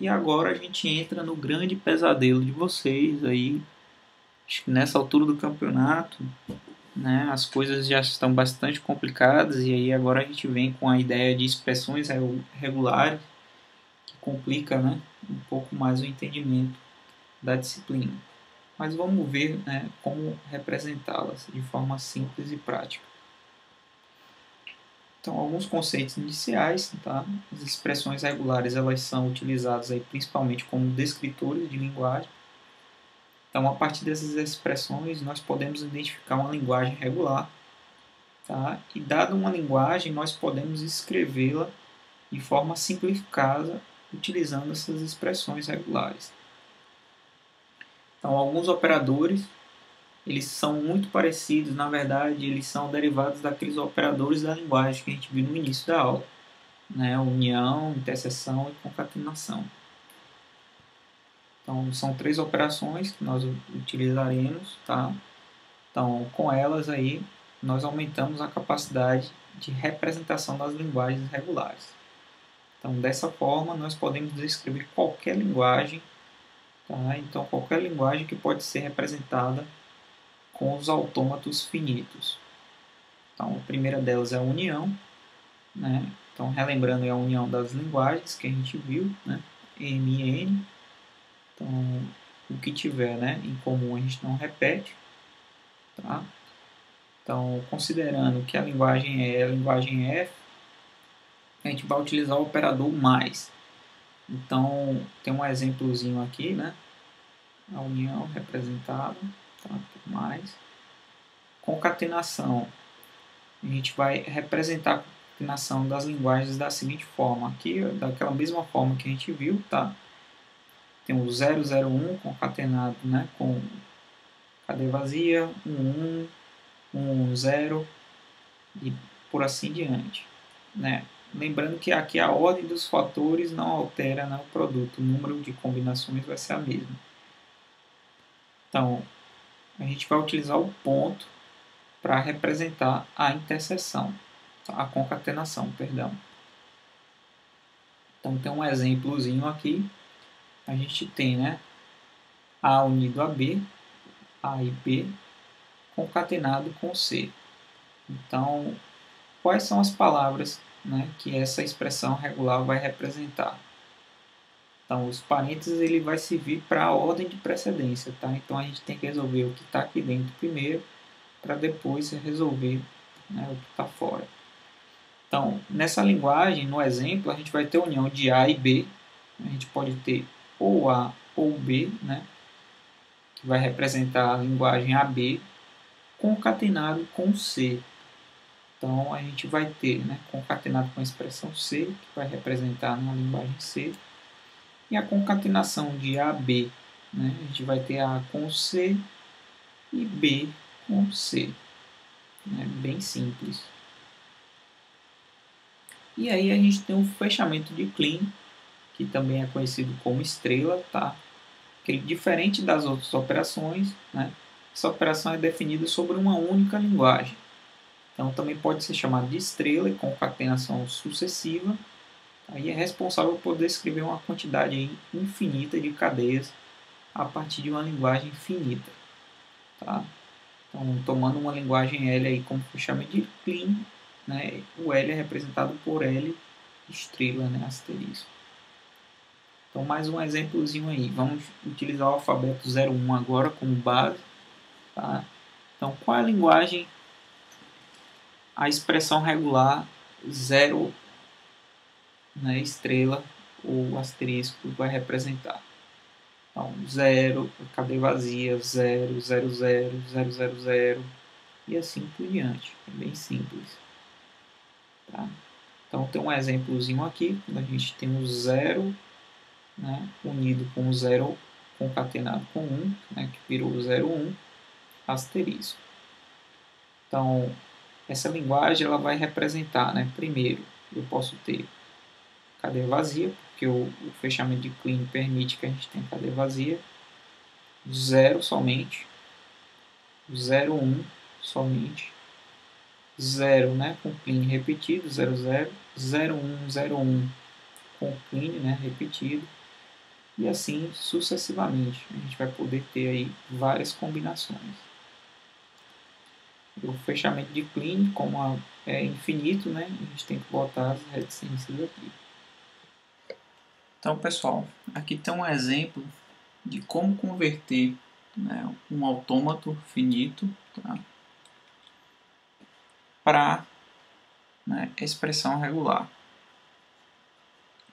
E agora a gente entra no grande pesadelo de vocês aí. Acho que nessa altura do campeonato, né, as coisas já estão bastante complicadas e aí agora a gente vem com a ideia de expressões regulares que complica, né, um pouco mais o entendimento da disciplina. Mas vamos ver, né, como representá-las de forma simples e prática. Então, alguns conceitos iniciais, tá? As expressões regulares elas são utilizadas aí principalmente como descritores de linguagem. Então, a partir dessas expressões, nós podemos identificar uma linguagem regular, tá? E dada uma linguagem, nós podemos escrevê-la de forma simplificada utilizando essas expressões regulares. Então, alguns operadores eles são muito parecidos, na verdade, eles são derivados daqueles operadores da linguagem que a gente viu no início da aula, né? União, interseção e concatenação. Então, são três operações que nós utilizaremos, tá? Então, com elas aí, nós aumentamos a capacidade de representação das linguagens regulares. Então, dessa forma, nós podemos descrever qualquer linguagem, tá? Então, qualquer linguagem que pode ser representada com os autômatos finitos. Então, a primeira delas é a união, né? Então, relembrando, é a união das linguagens que a gente viu, né? M e N. Então, o que tiver, né, em comum a gente não repete, tá? Então, considerando que a linguagem é a linguagem F, a gente vai utilizar o operador mais. Então, tem um exemplozinho aqui, né? A união representada, tá, por mais. Concatenação. A gente vai representar a concatenação das linguagens da seguinte forma. Aqui, daquela mesma forma que a gente viu, tá? Tem o 001 concatenado, né, com cadeia vazia, 0 e por assim diante, né? Lembrando que aqui a ordem dos fatores não altera, né, o produto, o número de combinações vai ser a mesma. Então, a gente vai utilizar o ponto para representar a interseção, a concatenação, perdão. Então, tem um exemplozinho aqui. A gente tem, né, A unido a B, A e B, concatenado com C. Então, quais são as palavras, né, que essa expressão regular vai representar? Então, os parênteses ele vai servir para a ordem de precedência, tá? Então, a gente tem que resolver o que está aqui dentro primeiro, para depois resolver, né, o que está fora. Então, nessa linguagem, no exemplo, a gente vai ter a união de A e B. A gente pode ter ou A ou B, né, que vai representar a linguagem AB, concatenado com C. Então, a gente vai ter, né, concatenado com a expressão C, que vai representar na linguagem C, e a concatenação de AB, né, a gente vai ter A com C e B com C. Né, bem simples. E aí a gente tem um fechamento de Klein, que também é conhecido como estrela, tá? Que diferente das outras operações, né, essa operação é definida sobre uma única linguagem. Então também pode ser chamado de estrela e concatenação sucessiva. Aí é responsável por descrever uma quantidade infinita de cadeias a partir de uma linguagem finita. Tá? Então, tomando uma linguagem L aí como fechamento de Klein, né, o L é representado por L estrela, né, asterisco. Então, mais um exemplozinho aí. Vamos utilizar o alfabeto 01 agora como base. Tá? Então, qual é a linguagem, a expressão regular 0, né, estrela ou asterisco vai representar? Então, 0, cadeia vazia, 0, 0, 0, 0, 0, 0 e assim por diante. É bem simples. Tá? Então, tem um exemplozinho aqui, quando a gente tem o 0, né, unido com o 0 concatenado com 1, né, que virou 01, asterisco. Então, essa linguagem ela vai representar, né, primeiro, eu posso ter cadeia vazia, porque o fechamento de Klein permite que a gente tenha cadeia vazia, 0 somente, 01 somente, 0, né, com Klein repetido, 00, 01, 01 com Klein, né, repetido, e assim sucessivamente. A gente vai poder ter aí várias combinações. O fechamento de Kleene, como é infinito, né, a gente tem que botar as reticências aqui. Então, pessoal, aqui tem um exemplo de como converter, né, um autômato finito, tá, para, né, expressão regular.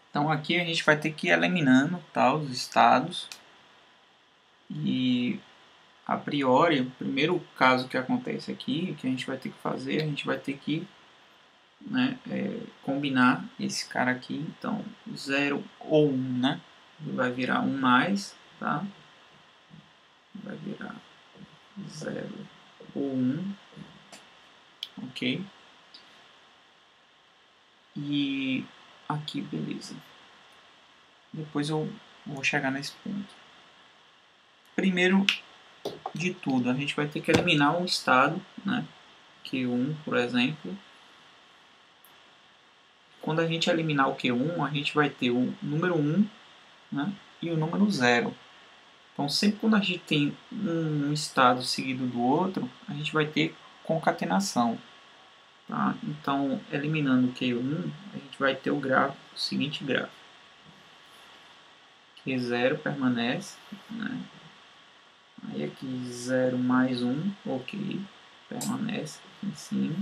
Então aqui a gente vai ter que ir eliminando, tá, os estados, e a priori, o primeiro caso que acontece aqui, que a gente vai ter que fazer, a gente vai ter que, né, combinar esse cara aqui. Então 0 ou 1, né, ele vai virar 1 mais, tá, vai virar 0 ou 1, ok, e aqui beleza. Depois eu vou chegar nesse ponto. Primeiro de tudo, a gente vai ter que eliminar um estado, né, Q1, por exemplo. Quando a gente eliminar o Q1, a gente vai ter o número 1, né, e o número 0. Então, sempre quando a gente tem um estado seguido do outro, a gente vai ter concatenação. Tá? Então, eliminando o Q1, a gente vai ter o seguinte gráfico. Q0 permanece, né? Aí aqui 0 mais 1, ok, permanece aqui em cima.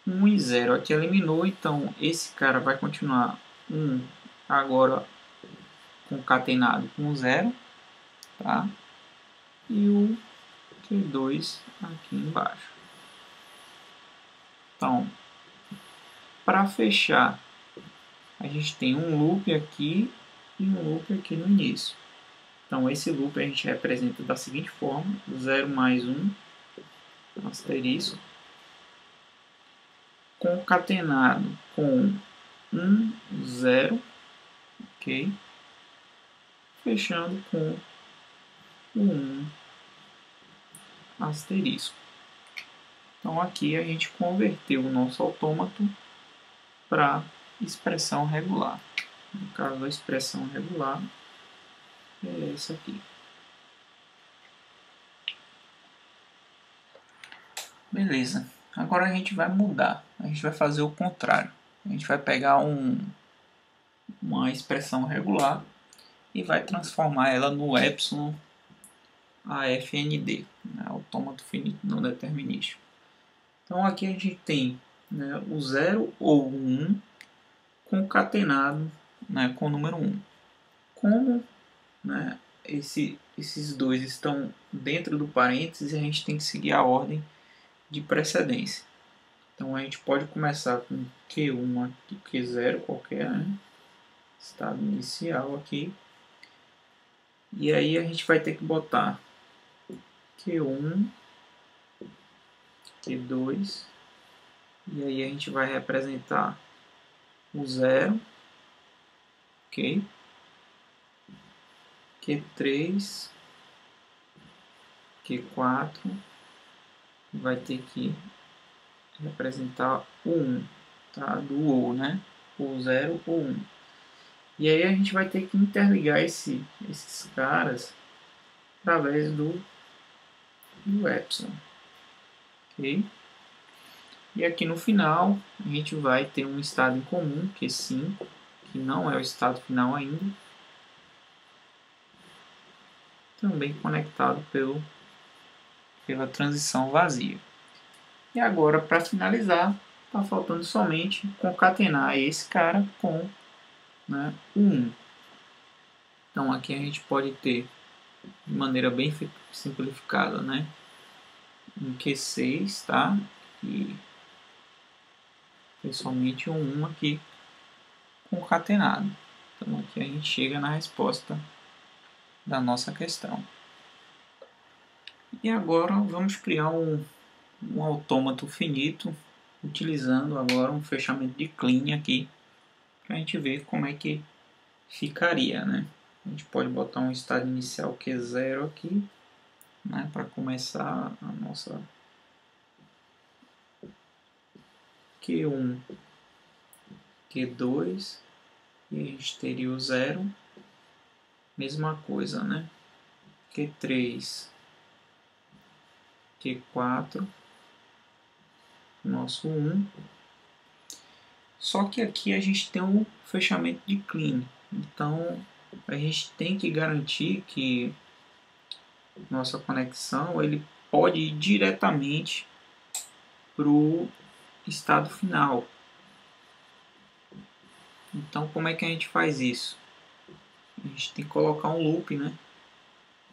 1 e 0 aqui eliminou, então esse cara vai continuar 1 agora concatenado com 0, tá? E o Q2 aqui embaixo. Então, para fechar, a gente tem um loop aqui e um loop aqui no início. Então, esse loop a gente representa da seguinte forma: 0 mais 1, asterisco, concatenado com 1, 0, ok? Fechando com o 1, asterisco. Então, aqui a gente converteu o nosso autômato para expressão regular. No caso, a expressão regular é essa aqui. Beleza. Agora a gente vai mudar. A gente vai fazer o contrário. A gente vai pegar uma expressão regular e vai transformar ela no epsilon AFND, né, autômato finito não determinístico. Então aqui a gente tem, né, o 0 ou o 1 concatenado, né, com o número 1. Como, né, esses dois estão dentro do parênteses, a gente tem que seguir a ordem de precedência. Então a gente pode começar com Q1 aqui, Q0 qualquer, né? Estado inicial aqui. E aí a gente vai ter que botar Q1, Q2, e aí a gente vai representar o 0, ok? Q3, Q4, vai ter que representar o 1, tá? Do ou, né? O 0 ou 1. E aí a gente vai ter que interligar esses caras através do epsilon, ok? E aqui no final a gente vai ter um estado em comum, Q5, que não é o estado final ainda, também conectado pela transição vazia. E agora, para finalizar, está faltando somente concatenar esse cara com, né, o 1. Então aqui a gente pode ter, de maneira bem simplificada, né, um Q6, tá? E tem somente um 1 aqui concatenado. Então aqui a gente chega na resposta da nossa questão. E agora vamos criar um autômato finito, utilizando agora um fechamento de Kleene aqui, para a gente ver como é que ficaria, né? A gente pode botar um estado inicial Q0 aqui, né, para começar a nossa Q1, Q2, e a gente teria o 0, mesma coisa, né? Q3, Q4, nosso 1. Só que aqui a gente tem um fechamento de clean. Então a gente tem que garantir que nossa conexão ele pode ir diretamente para o estado final. Então como é que a gente faz isso? A gente tem que colocar um loop, né?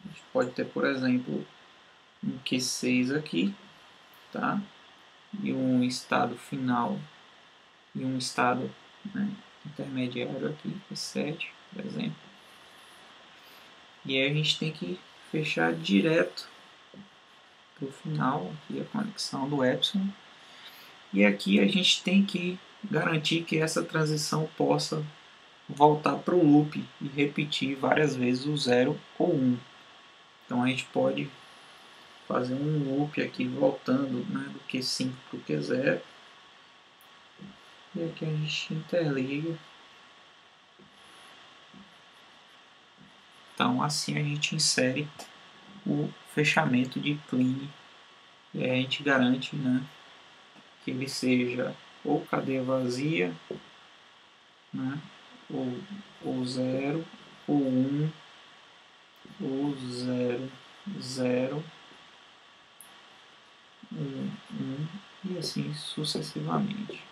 A gente pode ter, por exemplo, um Q6 aqui, tá? E um estado final e um estado, né, intermediário aqui, Q7, por exemplo. E aí a gente tem que fechar direto para o final, aqui a conexão do epsilon. E aqui a gente tem que garantir que essa transição possa voltar para o loop e repetir várias vezes o 0 ou 1. Então a gente pode fazer um loop aqui voltando, né, do Q5 para o Q0. E aqui a gente interliga. Então assim a gente insere o fechamento de clean e aí a gente garante, né, que ele seja ou cadeia vazia, né, ou 0, ou 1, ou 0, 0, 1, 1 e assim sucessivamente.